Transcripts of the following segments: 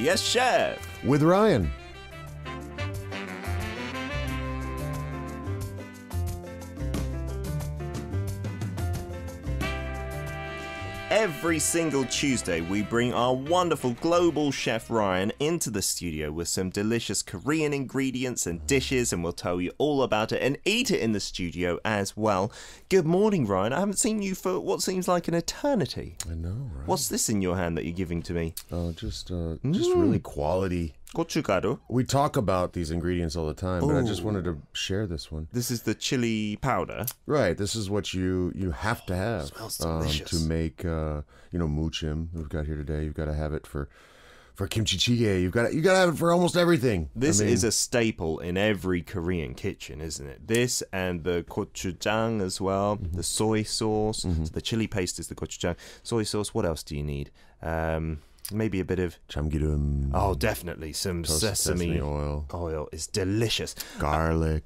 Yes, Chef. With Ryan. Every single Tuesday, we bring our wonderful global chef Ryan into the studio with some delicious Korean ingredients and dishes, and we'll tell you all about it and eat it in the studio as well. Good morning, Ryan. I haven't seen you for what seems like an eternity. I know, right? What's this in your hand that you're giving to me? Oh, just really quality. Gochugaru. We talk about these ingredients all the time, but I just wanted to share this one. This is the chili powder. Right. This is what you have to have. Smells delicious. To make muchim we've got here today. You've got to have it for kimchi jjigae. You've got to have it for almost everything. This is a staple in every Korean kitchen, isn't it? This and the gochujang as well, the soy sauce. So the chili paste is the gochujang. Soy sauce, what else do you need? Maybe a bit of chamgirum. Oh, definitely some sesame oil. Oil is delicious. Garlic.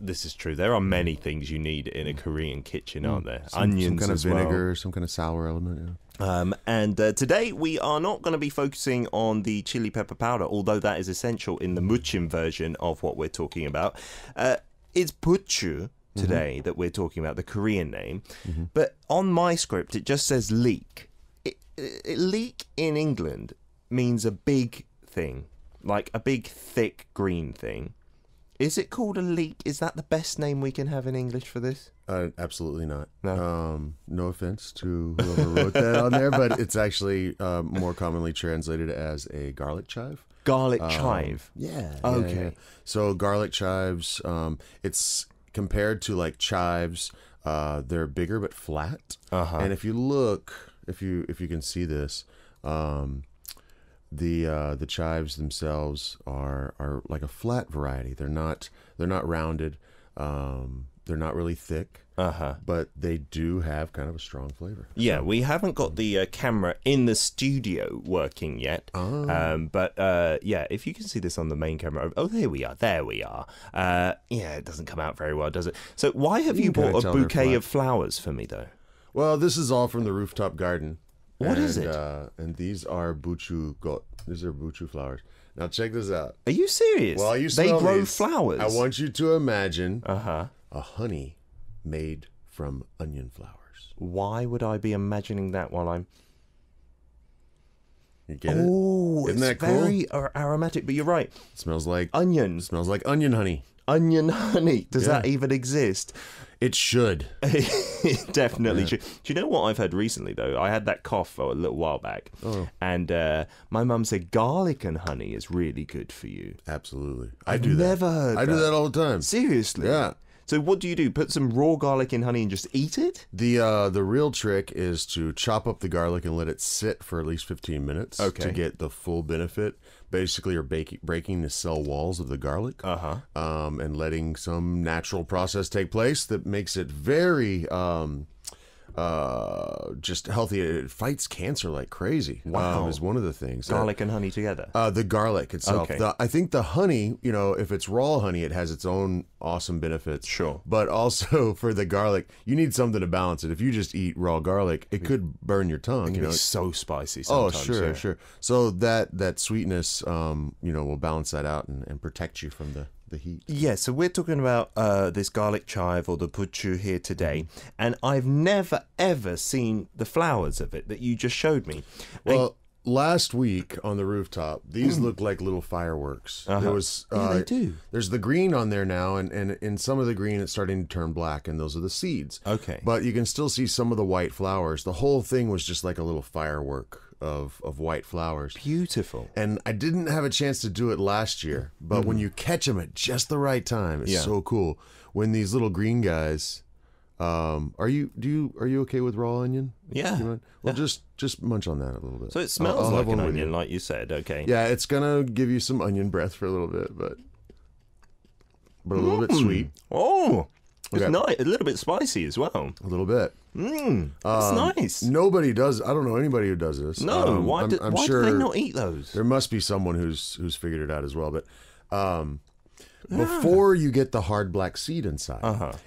This is true. There are many things you need in a Korean kitchen, aren't there? Onions, some kind of as vinegar, well. some kind of sour element. Yeah. And today we are not going to be focusing on the chili pepper powder, although that is essential in the muchim version of what we're talking about. It's buchu today that we're talking about, the Korean name. But on my script, it just says leek. Leek in England means a big thing, like a big, thick, green thing. Is it called a leek? Is that the best name we can have in English for this? Absolutely not. No. No offense to whoever wrote that on there, but it's actually more commonly translated as a garlic chive. Garlic chive? Yeah. Okay. Yeah. So garlic chives, it's compared to like chives, they're bigger but flat. And if you look... If you can see this, the chives themselves are like a flat variety. They're not rounded. They're not really thick. But they do have kind of a strong flavor. Yeah, we haven't got the camera in the studio working yet. But yeah, if you can see this on the main camera. Oh, there we are. Yeah, it doesn't come out very well, does it? So why have you bought a bouquet of flowers for me, though? Well, this is all from the rooftop garden. What is it? And these are buchu got. These are buchu flowers. Now check this out. Are you serious? Well, you they smell grow these. flowers. I want you to imagine a honey made from onion flowers. Why would I be imagining that while I'm... You get it? Oh, Isn't that it's cool? very aromatic, but you're right. It smells like onion. It smells like onion honey. Onion honey. Does that even exist? It should. It definitely should. Do you know what I've heard recently, though? I had that cough a little while back. And my mum said garlic and honey is really good for you. Absolutely. I've never heard that. I do that all the time. Seriously? Yeah. So what do you do? Put some raw garlic in honey and just eat it? The real trick is to chop up the garlic and let it sit for at least 15 minutes to get the full benefit. Basically, you're breaking the cell walls of the garlic and letting some natural process take place that makes it very just healthy. It fights cancer like crazy. Wow. Is one of the things. Garlic and honey together? The garlic itself. Okay. I think the honey, if it's raw honey, it has its own awesome benefits. Sure. But also for the garlic, you need something to balance it. If you just eat raw garlic, it could burn your tongue. It's so spicy Oh, sometimes. sure. So that sweetness, will balance that out and protect you from the heat. Yeah, so we're talking about this garlic chive or the buchu here today, and I've never ever seen the flowers of it that you just showed me. Well, last week on the rooftop, these look like little fireworks. There was they do. There's the green on there now, and in some of the green it's starting to turn black, and those are the seeds. Okay. But you can still see some of the white flowers. The whole thing was just like a little firework of white flowers. Beautiful. And I didn't have a chance to do it last year, but when you catch them at just the right time, it's so cool. When these little green guys, are you okay with raw onion? Yeah. Well, just munch on that a little bit. So it smells like an onion, like you said. Okay. Yeah, it's gonna give you some onion breath for a little bit, but a little bit sweet. Oh. It's nice, a little bit spicy as well. A little bit. That's nice. Nobody does. I don't know anybody who does this. No, why I'm do sure they not eat those? There must be someone who's figured it out as well. But before you get the hard black seed inside,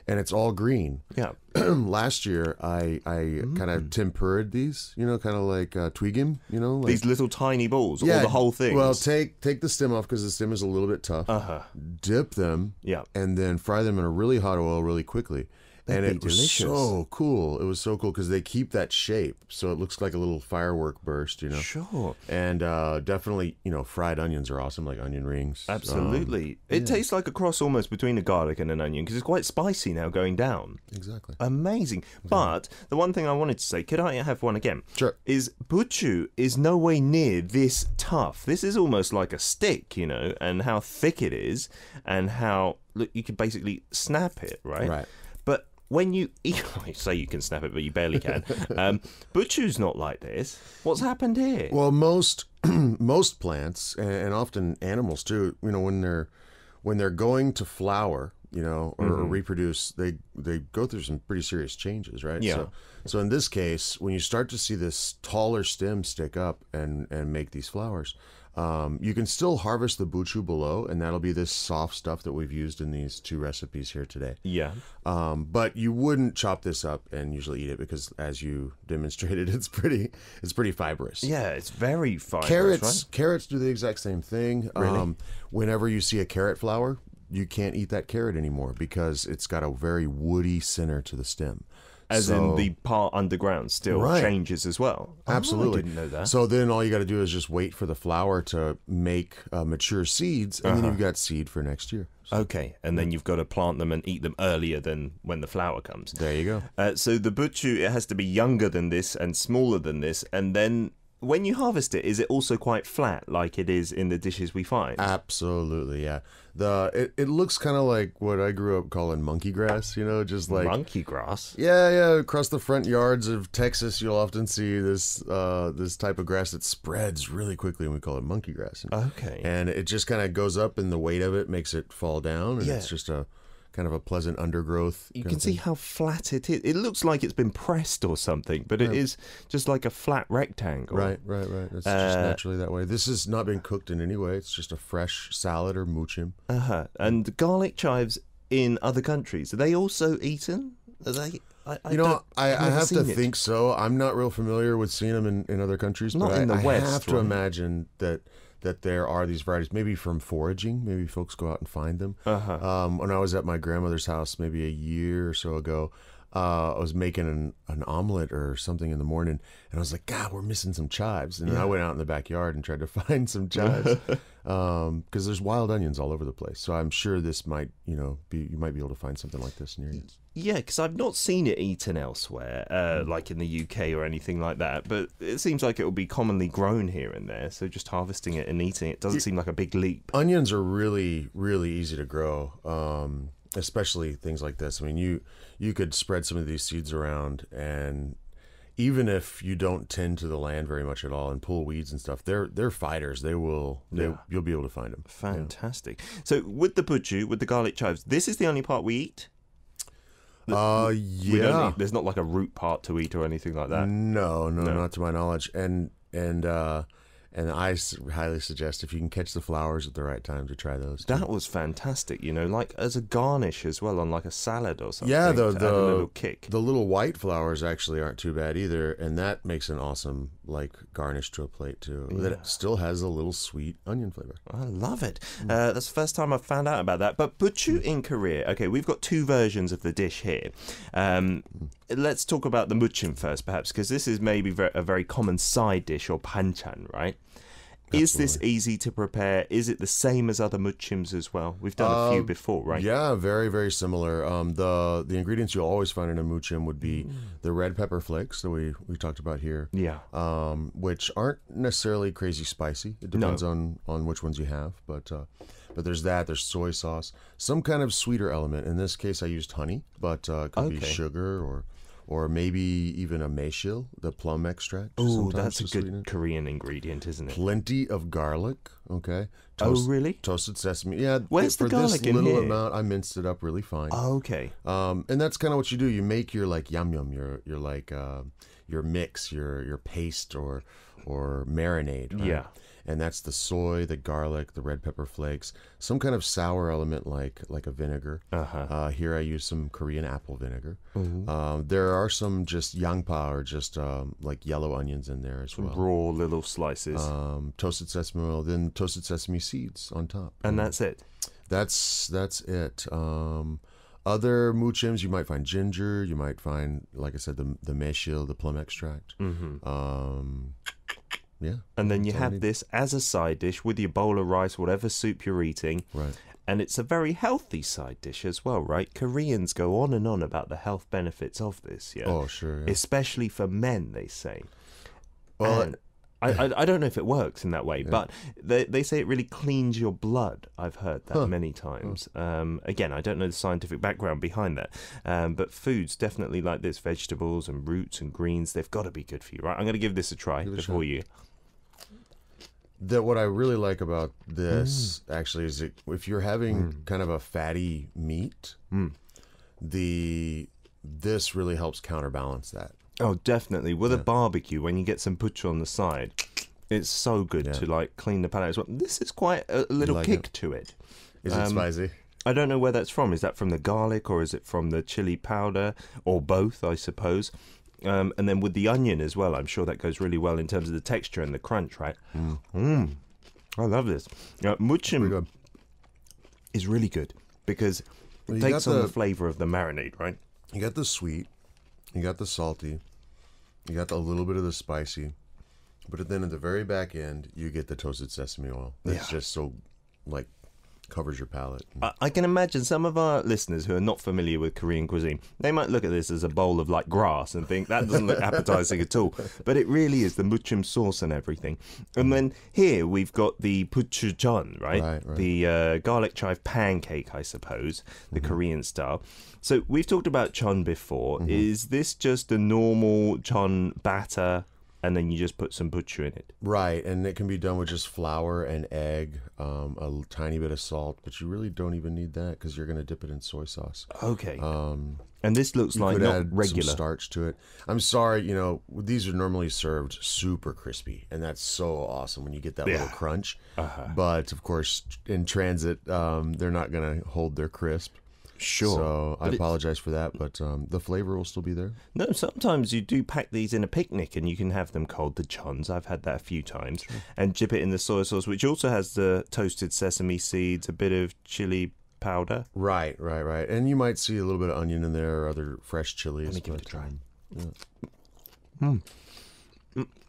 and it's all green. Yeah. Last year, I kind of tempered these, kind of like tweegim, like, these little tiny balls, or the whole thing. Well, take the stem off because the stem is a little bit tough. Dip them, and then fry them in a really hot oil really quickly. And it was so cool. It was so cool because they keep that shape, so it looks like a little firework burst, Sure. And definitely, fried onions are awesome, like onion rings. Absolutely. It tastes like a cross almost between a garlic and an onion because it's quite spicy now going down. Exactly. Amazing. But the one thing I wanted to say, could I have one again? Sure. Is buchu is no way near this tough. This is almost like a stick, and how thick it is, and how, look, you could basically snap it, right? Right. But when you eat, I say you can snap it, but you barely can. Buchu's not like this. What's happened here? Well, most plants and often animals too, when they're going to flower, or reproduce, they go through some pretty serious changes, right? Yeah. So in this case, when you start to see this taller stem stick up and make these flowers, you can still harvest the buchu below, and that'll be this soft stuff that we've used in these two recipes here today. Yeah. But you wouldn't chop this up and usually eat it because, as you demonstrated, it's pretty fibrous. Yeah, it's very fibrous. Carrots do the exact same thing. Really? Whenever you see a carrot flower, you can't eat that carrot anymore because it's got a very woody center to the stem. As in the part underground still changes as well. Absolutely. I didn't know that. So then all you got to do is just wait for the flower to make mature seeds, and then you've got seed for next year. So. Okay, and then you've got to plant them and eat them earlier than when the flower comes. There you go. So the buchu, it has to be younger than this and smaller than this, and then when you harvest it, is it also quite flat like it is in the dishes we find? Absolutely, yeah. It looks kind of like what I grew up calling monkey grass, just like monkey grass. Yeah. Across the front yards of Texas, you'll often see this type of grass that spreads really quickly, and we call it monkey grass. Okay. And it just kind of goes up, and the weight of it makes it fall down, and it's just a kind of a pleasant undergrowth. You can see how flat it is. It looks like it's been pressed or something, but it is just like a flat rectangle. Right. It's just naturally that way. This has not been cooked in any way. It's just a fresh salad or muchim. And garlic chives in other countries, are they also eaten? Are they? I have to think so. I'm not real familiar with seeing them in other countries, not but in the West, I have to imagine that there are these varieties, maybe from foraging. Maybe folks go out and find them. When I was at my grandmother's house maybe a year or so ago, I was making an omelet or something in the morning, and I was like, God, we're missing some chives. And then I went out in the backyard and tried to find some chives because there's wild onions all over the place. So I'm sure this might, you might be able to find something like this near you. Yeah, because I've not seen it eaten elsewhere, like in the UK or anything like that. But it seems like it will be commonly grown here and there. So just harvesting it and eating it doesn't seem like a big leap. Onions are really, really easy to grow, especially things like this. I mean, you could spread some of these seeds around, and even if you don't tend to the land very much at all and pull weeds and stuff, they're fighters. You'll be able to find them. Fantastic. Yeah. So with the buchu, with the garlic chives, this is the only part we eat? Yeah. There's not like a root part to eat or anything like that. No, not to my knowledge. And I highly suggest, if you can catch the flowers at the right time, to try those. That was fantastic, like as a garnish as well on like a salad or something. Yeah, the little kick. The little white flowers actually aren't too bad either, and that makes an awesome garnish to a plate too. Yeah. That it still has a little sweet onion flavor. I love it. That's the first time I've found out about that. But buchu in Korea, okay, we've got two versions of the dish here. Let's talk about the muchim first, perhaps, because this is maybe a very common side dish, or banchan, right? Absolutely. Is this easy to prepare? Is it the same as other muchims as well? We've done a few before, right? Yeah, very, very similar. The ingredients you'll always find in a muchim would be the red pepper flakes that we talked about here. Yeah. Which aren't necessarily crazy spicy. It depends on which ones you have, but there's that. There's soy sauce, some kind of sweeter element. In this case, I used honey, but it could be sugar or maybe even a maeshil, the plum extract. Oh, that's a good Korean ingredient, isn't it? Plenty of garlic, okay? Really? Toasted sesame. Yeah. Where's the garlic in here? For this little amount, I minced it up really fine. Oh, okay. And that's kind of what you do. You make your yum-yum, your mix, your paste or marinade, right? Yeah. and that's the soy, the garlic, the red pepper flakes, some kind of sour element like a vinegar. Here I use some Korean apple vinegar. There are some just yangpa, or just like yellow onions in there as well. Raw little slices. Toasted sesame oil, then toasted sesame seeds on top. And that's it? That's it. Other muchims, you might find ginger. You might find, like I said, the meshil, the plum extract. Yeah. And then you have this as a side dish with your bowl of rice, whatever soup you're eating. Right. And it's a very healthy side dish as well, right? Koreans go on and on about the health benefits of this, yeah? Oh, sure. Yeah. Especially for men, they say. Well, I don't know if it works in that way, but they say it really cleans your blood. I've heard that many times. Again, I don't know the scientific background behind that, but foods definitely like this, vegetables and roots and greens, they've got to be good for you, right? I'm going to give this a try before you. What I really like about this actually is if you're having kind of a fatty meat, this really helps counterbalance that. Oh, definitely. With a barbecue, when you get some butcher on the side, it's so good to like clean the palate as well. This is quite a little kick to it. Is it spicy? I don't know where that's from. Is that from the garlic, or is it from the chili powder, or both, I suppose? And then with the onion as well, I'm sure that goes really well in terms of the texture and the crunch, right? I love this. Muchim is really good because it takes on the flavor of the marinade, right? You got the sweet. You got the salty, you got a little bit of the spicy, but then at the very back end, you get the toasted sesame oil. It's just so, like, covers your palate. I can imagine some of our listeners who are not familiar with Korean cuisine, they might look at this as a bowl of, like, grass and think that doesn't look appetizing at all. But it really is the muchim sauce and everything. And then here we've got the puchujjeon, right? The garlic chive pancake, I suppose, the Korean style. So we've talked about chon before. Is this just a normal chon batter, and then you just put some butcher in it? Right, and it can be done with just flour and egg, a tiny bit of salt, but you really don't even need that because you're going to dip it in soy sauce. Okay. And this looks like not regular. Some starch to it. I'm sorry, these are normally served super crispy, and that's so awesome when you get that little crunch. But, of course, in transit, they're not going to hold their crisp. Sure. So I apologize for that, but the flavor will still be there. No, sometimes you do pack these in a picnic and you can have them cold, the chons. I've had that a few times. Sure. And dip it in the soy sauce, which also has the toasted sesame seeds, a bit of chili powder. Right. And you might see a little bit of onion in there or other fresh chilies. Let me give it a try.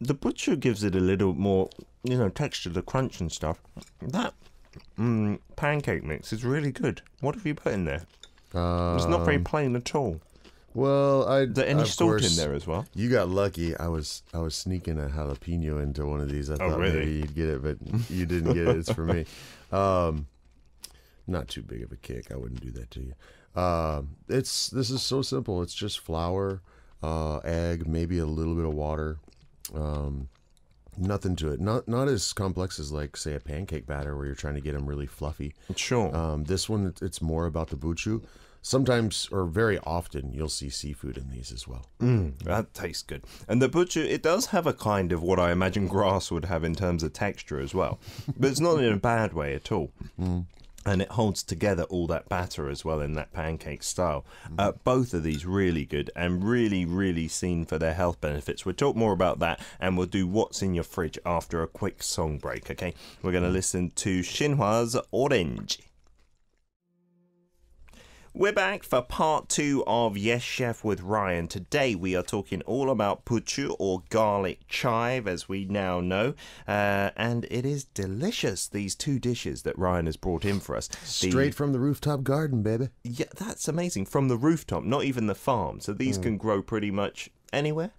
The butcher gives it a little more, texture, the crunch and stuff. That pancake mix is really good. What have you put in there? It's not very plain at all. Well, is there any salt in there as well? You got lucky. I was sneaking a jalapeno into one of these. I thought maybe you'd get it, but you didn't get it. It's for me. Not too big of a kick. I wouldn't do that to you. This is so simple. It's just flour, egg, maybe a little bit of water. Nothing to it. Not as complex as, like, say, a pancake batter where you're trying to get them really fluffy. Sure. This one, it's more about the buchu. Sometimes, or very often, you'll see seafood in these as well. That tastes good. And the butcher, it does have a kind of what I imagine grass would have in terms of texture as well. But it's not in a bad way at all. And it holds together all that batter as well in that pancake style. Both of these really good and really, really seen for their health benefits. We'll talk more about that, and we'll do What's in Your Fridge after a quick song break, okay? We're going to listen to Shinhwa's Orange. We're back for part 2 of Yes Chef with Ryan. Today we are talking all about puchu, or garlic chive, as we now know. And it is delicious, these two dishes that Ryan has brought in for us. Straight from the rooftop garden, baby. Yeah, that's amazing. From the rooftop, not even the farm. So these can grow pretty much anywhere?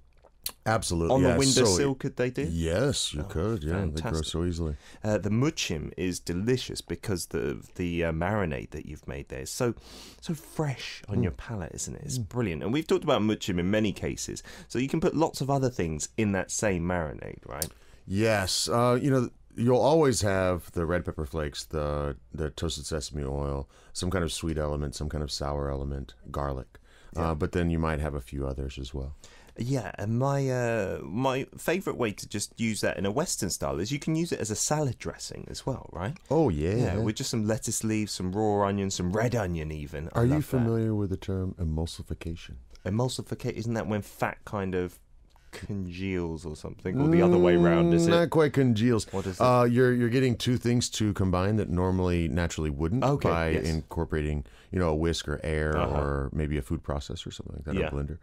Absolutely. On the windowsill, could they do? Yes, you could. Yeah, fantastic. They grow so easily. The muchim is delicious because the marinade that you've made there is so fresh on your palate, isn't it? It's brilliant. And we've talked about muchim in many cases. So you can put lots of other things in that same marinade, right? Yes. You'll always have the red pepper flakes, the toasted sesame oil, some kind of sweet element, some kind of sour element, garlic. But then you might have a few others as well. Yeah, and my favourite way to just use that in a Western style is you can use it as a salad dressing as well, right? Oh, yeah. Yeah, with just some lettuce leaves, some raw onion, some red onion even. Are you familiar with the term emulsification? Emulsification, isn't that when fat kind of congeals or something, or the other way round? Is it not quite congeals? What is it? You're getting two things to combine that normally naturally wouldn't by incorporating a whisk or air or maybe a food processor or something like that, or a blender,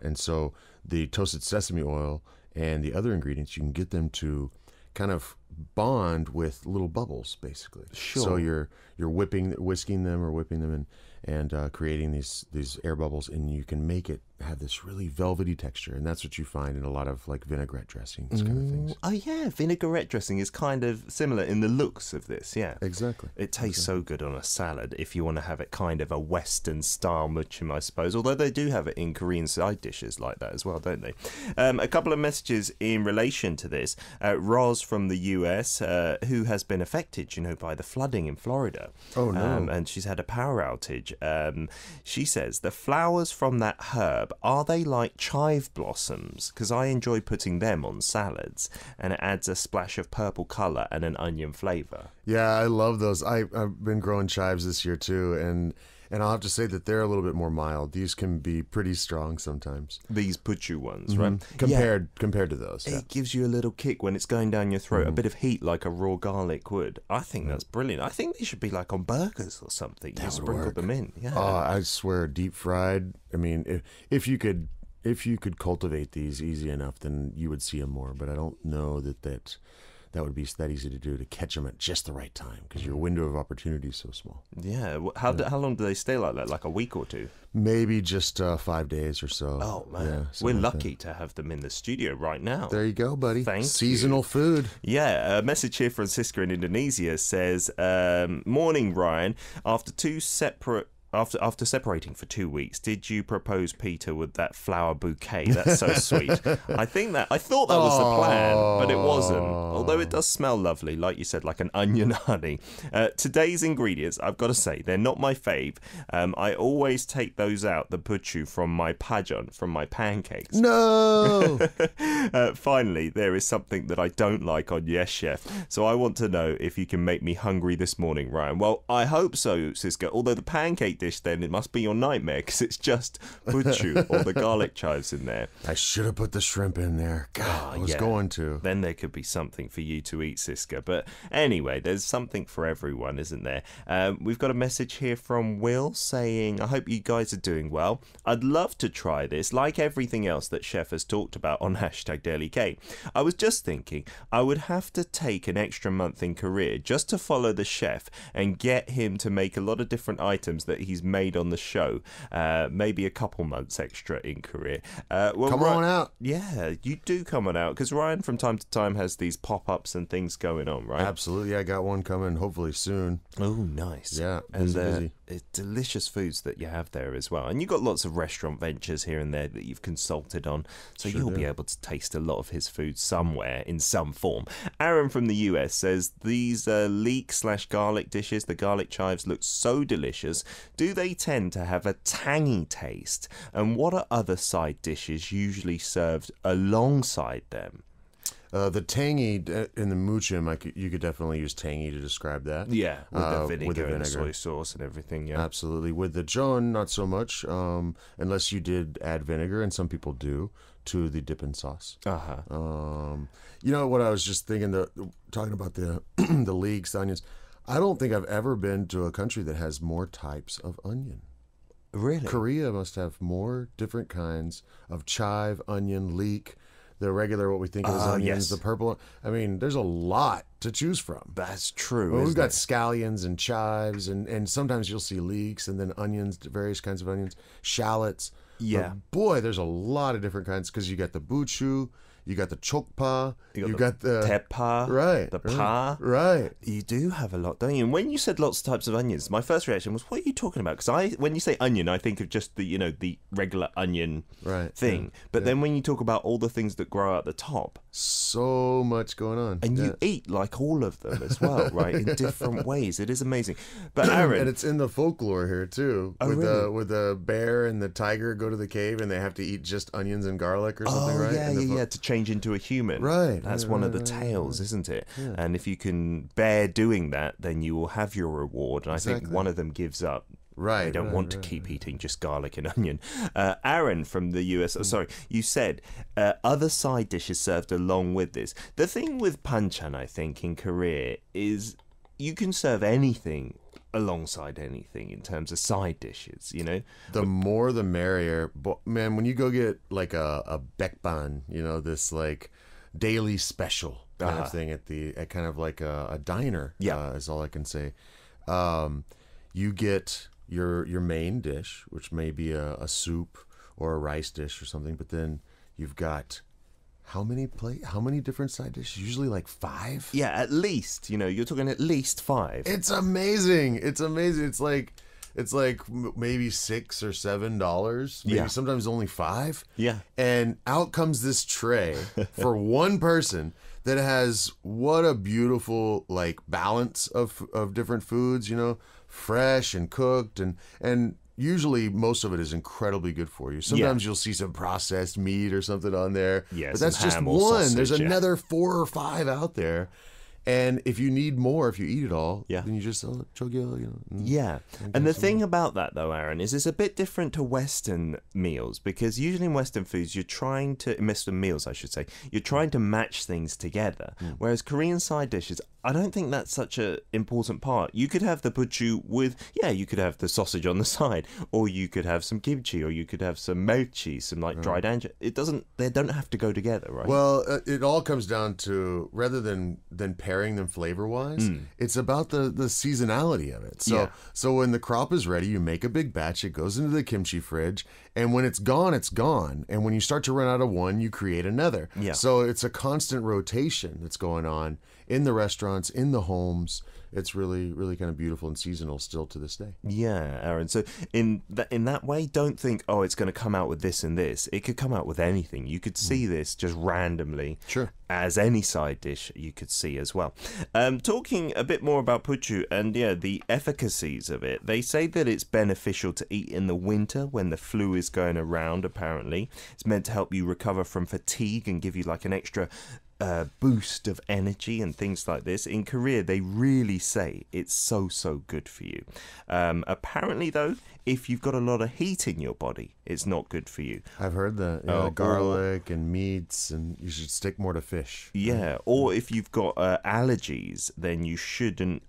and so the toasted sesame oil and the other ingredients, you can get them to kind of bond with little bubbles, basically. Sure. So you're whisking them or whipping them and creating these air bubbles, and you can make it have this really velvety texture, and that's what you find in a lot of like vinaigrette dressings kind of things. Oh yeah, vinaigrette dressing is kind of similar in the looks of this. Yeah, exactly. It tastes so good on a salad if you want to have it kind of a Western style muchim, I suppose. Although they do have it in Korean side dishes like that as well, don't they? A couple of messages in relation to this. Roz from the US, who has been affected, by the flooding in Florida. Oh no! And she's had a power outage. She says the flowers from that herb, are they like chive blossoms? Because I enjoy putting them on salads, and it adds a splash of purple colour and an onion flavour. Yeah, I love those. I've been growing chives this year too, and I'll have to say that they're a little bit more mild. These can be pretty strong sometimes. These puchu ones, right? Compared to those. It gives you a little kick when it's going down your throat, a bit of heat like a raw garlic would. I think that's brilliant. I think they should be like on burgers or something. You sprinkle them in. Yeah. Oh, I swear, deep fried. I mean, if you could cultivate these easy enough, then you would see them more. But I don't know that would be that easy to do, to catch them at just the right time, because your window of opportunity is so small. Yeah. How long do they stay like that? Like a week or two? Maybe just 5 days or so. Oh, man. Yeah, we're lucky to have them in the studio right now. There you go, buddy. Thank Seasonal you. Food. Yeah. A message here from Siska in Indonesia says, morning, Ryan. After separating for 2 weeks, did you propose Peter with that flower bouquet? That's so sweet. I thought that was the plan, but it wasn't. Although it does smell lovely, like you said, like an onion honey. Today's ingredients, I've got to say, they're not my fave. I always take those out, the puchu, from my pajon, from my pancakes. No! Finally, there is something that I don't like on Yes Chef. So I want to know if you can make me hungry this morning, Ryan. Well, I hope so, Siska. Although the pancake dish, then it must be your nightmare, because it's just puchu or the garlic chives in there. I should have put the shrimp in there. God, I was going to. Then there could be something for you to eat, Siska. But anyway, there's something for everyone, isn't there? We've got a message here from Will saying, I hope you guys are doing well. I'd love to try this, like everything else that Chef has talked about on #DailyK. I was just thinking I would have to take an extra month in Korea just to follow the chef and get him to make a lot of different items that he's made on the show. Maybe a couple months extra in Korea. Come on out. Yeah, you do come on out, because Ryan from time to time has these pop-ups and things going on, right? Absolutely. I got one coming hopefully soon. Oh, nice. Yeah, busy. It's delicious foods that you have there as well. And you've got lots of restaurant ventures here and there that you've consulted on, so you'll be able to taste a lot of his food somewhere in some form. Aaron from the US says, these leek/garlic dishes, the garlic chives, look so delicious. Do they tend to have a tangy taste? And what are other side dishes usually served alongside them? The tangy in the muchim, you could definitely use tangy to describe that. Yeah, with the vinegar and soy sauce and everything. Yeah, absolutely. With the jon, not so much, unless you did add vinegar, and some people do, to the dipping sauce. You know what I was just thinking? Talking about the the leeks, the onions. I don't think I've ever been to a country that has more types of onion. Really? Korea must have more different kinds of chive, onion, leek. The regular, what we think of as onions, the purple. I mean, there's a lot to choose from. That's true. Well, we've got scallions and chives, and sometimes you'll see leeks, and then onions, various kinds of onions, shallots. Yeah. But boy, there's a lot of different kinds, because you got the buchu, You got the chokpa. You got the tepa. Right. The pa. Right. You do have a lot, don't you? And when you said lots of types of onions, my first reaction was, what are you talking about? Because when you say onion, I think of just the regular onion thing. Yeah. But then when you talk about all the things that grow at the top, so much going on. And you eat like all of them as well, right? In different ways. It is amazing. But Aaron, and it's in the folklore here too. Oh, with the bear and the tiger go to the cave and they have to eat just onions and garlic or something, right? Yeah, to change into a human. Right. That's one of the tales, isn't it? Yeah. And if you can bear doing that, then you will have your reward. And I think one of them gives up. Right. They don't want to keep eating just garlic and onion. Aaron from the US, sorry, you said other side dishes served along with this. The thing with banchan, I think, in Korea is you can serve anything alongside anything in terms of side dishes, you know? The more the merrier. But, man, when you go get like a baekban, this like daily special kind of thing at kind of like a diner, is all I can say. You get your main dish, which may be a soup or a rice dish or something, but then you've got how many different side dishes? Usually like 5. Yeah, at least. You're talking at least 5. It's amazing. It's like maybe $6 or $7. Maybe sometimes only 5. Yeah. And out comes this tray for one person that has what a beautiful like balance of different foods, fresh and cooked and usually most of it is incredibly good for you. Sometimes you'll see some processed meat or something on there. Yeah, but that's just one. Sausage, there's another 4 or 5 out there. And if you need more, if you eat it all, then you just chogyo, Yeah. And the thing about that, though, Aaron, is it's a bit different to Western meals because usually in Western foods, Western meals, I should say, you're trying to match things together. Whereas Korean side dishes, I don't think that's such an important part. You could have the buchu you could have the sausage on the side, or you could have some kimchi, or you could have some melchi, some like dried anchovy. They don't have to go together, right? Well, it all comes down to, rather than pairing them flavor-wise, it's about the seasonality of it. So when the crop is ready, you make a big batch, it goes into the kimchi fridge, and when it's gone, it's gone. And when you start to run out of one, you create another. Yeah. So it's a constant rotation that's going on in the restaurants, in the homes. It's really, really kind of beautiful and seasonal still to this day. Yeah, Aaron. So in that way, don't think, it's going to come out with this and this. It could come out with anything. You could see this just randomly. Sure. As any side dish you could see as well. Talking a bit more about puchu and the efficacies of it, they say that it's beneficial to eat in the winter when the flu is going around, apparently. It's meant to help you recover from fatigue and give you like an extra boost of energy and things like this. In Korea, they really say it's so good for you. Apparently, though, if you've got a lot of heat in your body, it's not good for you. I've heard that. Garlic and meats, and you should stick more to fish. Yeah, or if you've got allergies, then you shouldn't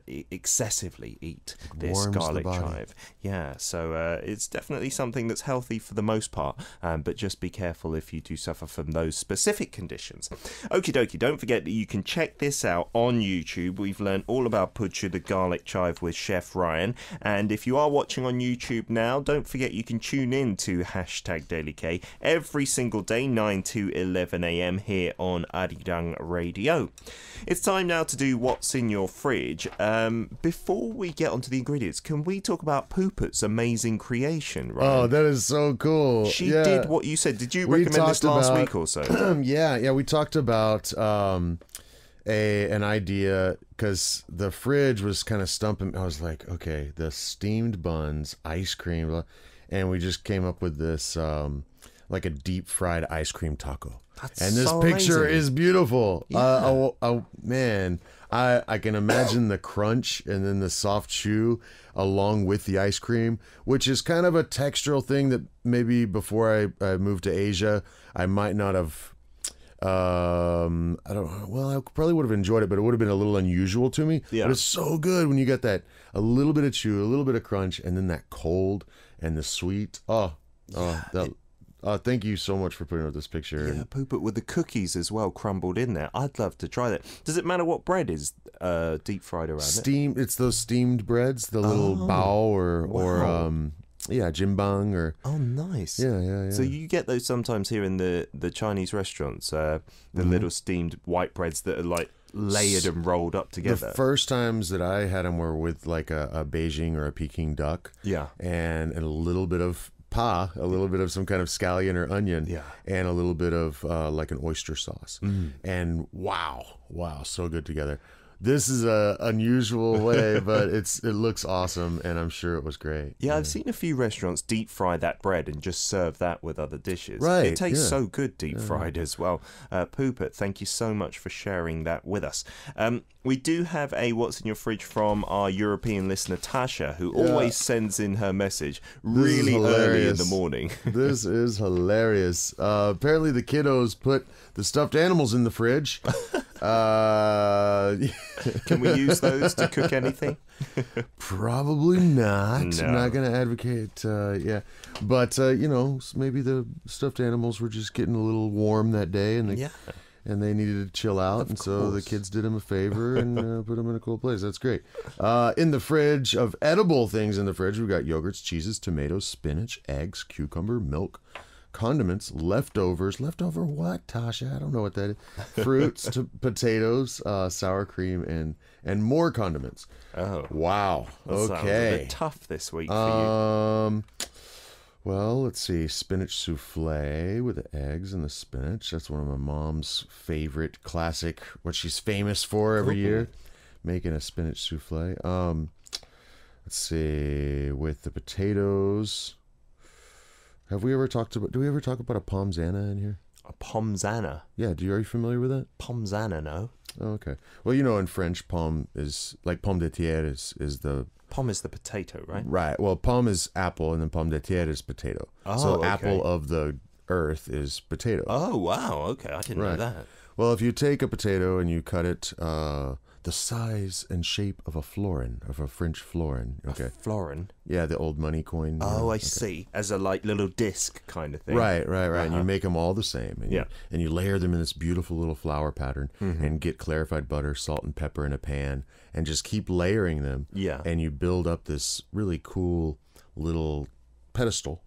excessively eat this garlic chive. Yeah, so it's definitely something that's healthy for the most part, but just be careful if you do suffer from those specific conditions. Okie dokie, don't forget that you can check this out on YouTube. We've learned all about puchu, the garlic chive with Chef Ryan. And if you are watching on YouTube now, don't forget you can tune in to #DailyK every single day, 9 to 11 a.m. here on Arirang Radio. It's time now to do What's in Your Fridge. Before we get onto the ingredients, can we talk about Poopa's amazing creation, right? Oh, that is so cool. She did what you said. Did you recommend this last week or so? Yeah, we talked about an idea because the fridge was kind of stumping. I was like, okay, the steamed buns, ice cream, and we just came up with this like a deep fried ice cream taco. And this picture is beautiful. Yeah. Man, I can imagine the crunch and then the soft chew along with the ice cream, which is kind of a textural thing that maybe before I moved to Asia, I might not have. I don't know. Well, I probably would have enjoyed it, but it would have been a little unusual to me. Yeah. But it's so good when you get that a little bit of chew, a little bit of crunch, and then that cold and the sweet. Thank you so much for putting up this picture. Yeah, Poopa with the cookies as well crumbled in there. I'd love to try that. Does it matter what bread is deep fried around it? It's those steamed breads, the little bao or Yeah, jimbang or... Oh, nice. Yeah. So you get those sometimes here in the Chinese restaurants, the little steamed white breads that are like layered and rolled up together. The first times that I had them were with like a Beijing or a Peking duck. Yeah. And a little bit of a little bit of some kind of scallion or onion, and a little bit of like an oyster sauce. And wow, so good together. This is a unusual way, but it looks awesome, and I'm sure it was great. Yeah, I've seen a few restaurants deep fry that bread and just serve that with other dishes. Right, it tastes so good deep fried as well. Poopet, thank you so much for sharing that with us. We do have a What's in Your Fridge from our European listener Tasha, who always sends in her message really early in the morning. This is hilarious. Apparently the kiddos put the stuffed animals in the fridge. Can we use those to cook anything? Probably not. No. I'm not going to advocate, But, maybe the stuffed animals were just getting a little warm that day, and they needed to chill out, and so the kids did them a favor and put them in a cool place. That's great. In the fridge, of edible things in the fridge, we've got yogurts, cheeses, tomatoes, spinach, eggs, cucumber, milk, condiments, leftovers. Leftover what, Tasha? I don't know what that is. Fruits, potatoes, sour cream, and more condiments. Oh. Wow. That sounds a bit tough this week for you. Well, let's see. Spinach souffle with the eggs and the spinach. That's one of my mom's favorite classic, what she's famous for every year. Making a spinach souffle. Let's see. With the potatoes. Do we ever talk about a pomzana in here? A pomzana? Yeah, are you familiar with that? Pomzana, no. Oh, okay. Well, in French, pomme is like pomme de terre is the... Pomme is the potato, right? Right. Well, pomme is apple, and then pomme de terre is potato. Oh, so okay. Apple of the earth is potato. Oh, wow. Okay, I didn't know that. Well, if you take a potato and you cut it the size and shape of a florin, of a French florin. Okay. A florin? Yeah, the old money coin. Oh, I see. As a little disc kind of thing. Right. And you make them all the same. And you layer them in this beautiful little flower pattern and get clarified butter, salt, and pepper in a pan and just keep layering them. Yeah. And you build up this really cool little pedestal.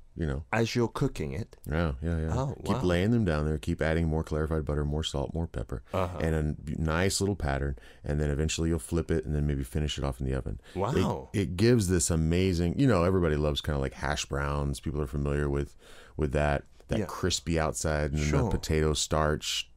As you're cooking it. Yeah. Oh, keep laying them down there. Keep adding more clarified butter, more salt, more pepper, and a nice little pattern. And then eventually you'll flip it, and then maybe finish it off in the oven. Wow! It gives this amazing. everybody loves kind of like hash browns. People are familiar with that crispy outside and the potato starch.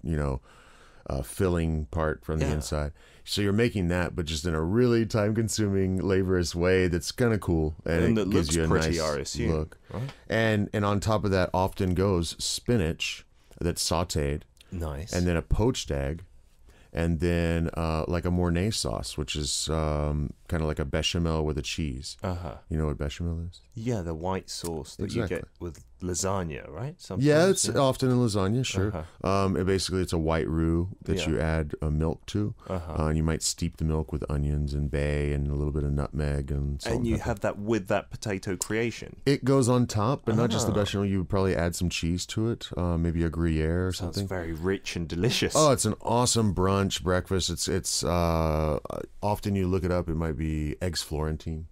Filling part from the inside. So you're making that, but just in a really time-consuming, laborious way that's kind of cool, and it gives you a nice look. Right? And on top of that, often goes spinach that's sautéed, nice, and then a poached egg, and then like a Mornay sauce, which is kind of like a bechamel with a cheese. You know what bechamel is? Yeah, the white sauce that you get with lasagna, right? Sometimes, it's often in lasagna, sure. It's a white roux that you add milk to, and you might steep the milk with onions and bay and a little bit of nutmeg and salt. And you have that with that potato creation. It goes on top, but not just the bechamel. You would probably add some cheese to it, maybe a Gruyere or something. Sounds very rich and delicious. Oh, it's an awesome brunch breakfast. It's often you look it up. It might be eggs Florentine.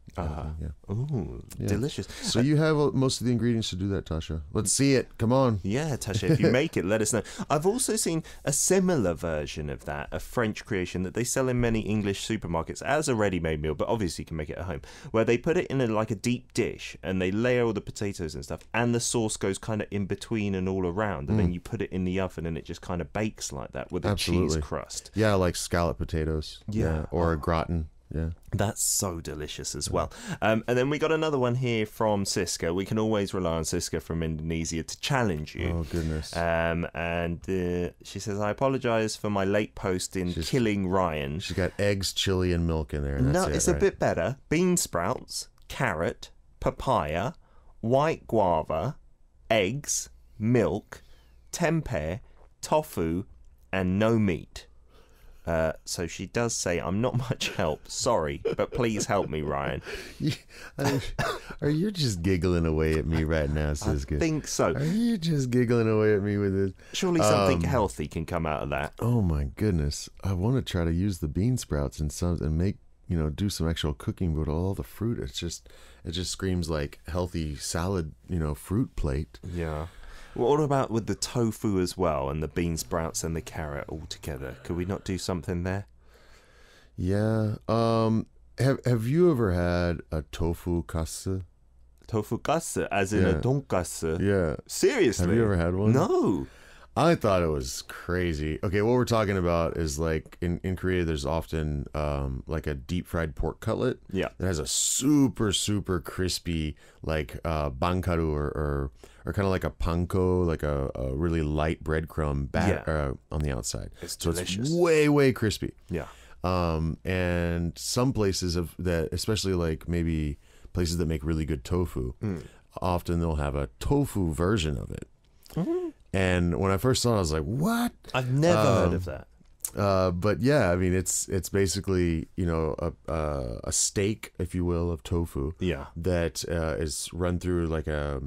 Ooh, delicious. So you have most of the ingredients to do that, Tasha. Let's see it. Come on. Yeah, Tasha, if you make it, let us know. I've also seen a similar version of that, a French creation that they sell in many English supermarkets as a ready-made meal, but obviously you can make it at home, where they put it in a deep dish and they layer all the potatoes and stuff, and the sauce goes kind of in between and all around, and then you put it in the oven and it just kind of bakes like that with a cheese crust. Yeah, like scallop potatoes. Yeah. Or a gratin. Yeah. That's so delicious as well. And then we got another one here from Siska. We can always rely on Siska from Indonesia to challenge you. Oh, goodness. And she says, I apologize for my late post in killing Ryan. She's got eggs, chili, and milk in there. And that's it's a bit better. Bean sprouts, carrot, papaya, white guava, eggs, milk, tempeh, tofu, and no meat. So she does say, I'm not much help. Sorry, but please help me, Ryan. Are you just giggling away at me right now, Siska? I think so. Are you just giggling away at me with this? Surely something healthy can come out of that. Oh, my goodness. I want to try to use the bean sprouts and make do some actual cooking, but all the fruit, it just screams like healthy salad, fruit plate. Yeah. Well, what about with the tofu as well, and the bean sprouts and the carrot all together? Could we not do something there? Yeah. Have you ever had a tofu katsu? Tofu katsu, as in a tonkatsu? Yeah. Seriously? Have you ever had one? No. I thought it was crazy. Okay, what we're talking about is like in Korea, there's often like a deep fried pork cutlet. Yeah. That has a super, super crispy like bankaru or kind of like a panko, like a really light breadcrumb on the outside. It's delicious. It's way, way crispy. Yeah. And some places that, especially like maybe places that make really good tofu, often they'll have a tofu version of it. Mm-hmm. And when I first saw it, I was like, "What?" I've never heard of that. But yeah, I mean, it's basically a steak, if you will, of tofu. Yeah. That is run through like a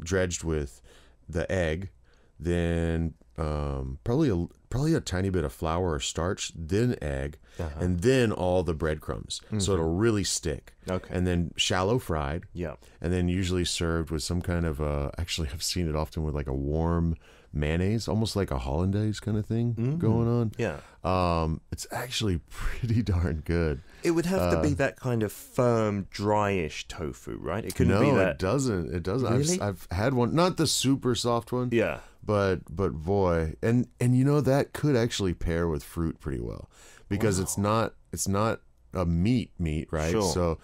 dredged with the egg, then probably a tiny bit of flour or starch, then egg, and then all the breadcrumbs. Mm-hmm. So it'll really stick. Okay. And then shallow fried. Yeah. And then usually served with some kind of actually I've seen it often with like a warm mayonnaise, almost like a hollandaise kind of thing going on. Yeah. It's actually pretty darn good. It would have to be that kind of firm, dryish tofu, right? It couldn't be that. No, it doesn't. It doesn't. Really? I've had one, not the super soft one. Yeah. But boy, and that could actually pair with fruit pretty well, because it's not a meat, right? Sure. So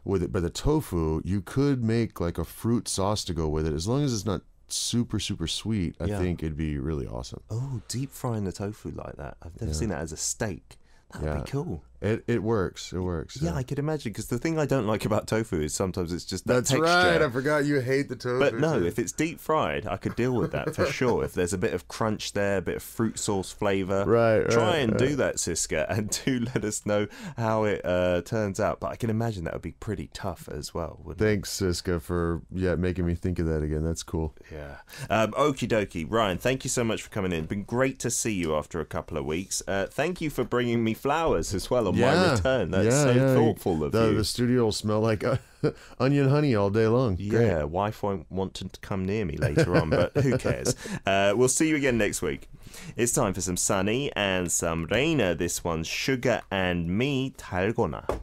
but the tofu, you could make like a fruit sauce to go with it, as long as it's not super, super sweet. I think it'd be really awesome. Oh, deep frying the tofu like that. I've never seen that as a steak. That would be cool. It works. Yeah, I could imagine, because the thing I don't like about tofu is sometimes it's just that texture. That's right. I forgot you hate the tofu. But no, if it's deep fried, I could deal with that for sure. If there's a bit of crunch there, a bit of fruit sauce flavour. Right. Try and do that, Siska, and do let us know how it turns out. But I can imagine that would be pretty tough as well, wouldn't it? Thanks, Siska, for making me think of that again. That's cool. Yeah. Okie dokie. Ryan, thank you so much for coming in. Been great to see you after a couple of weeks. Thank you for bringing me flowers as well on my return. That's thoughtful of you. The studio will smell like onion honey all day long. Yeah, Great. Wife won't want to come near me later on, but who cares? We'll see you again next week. It's time for some Sunny and some Reina. This one's Sugar and Me, 달고나.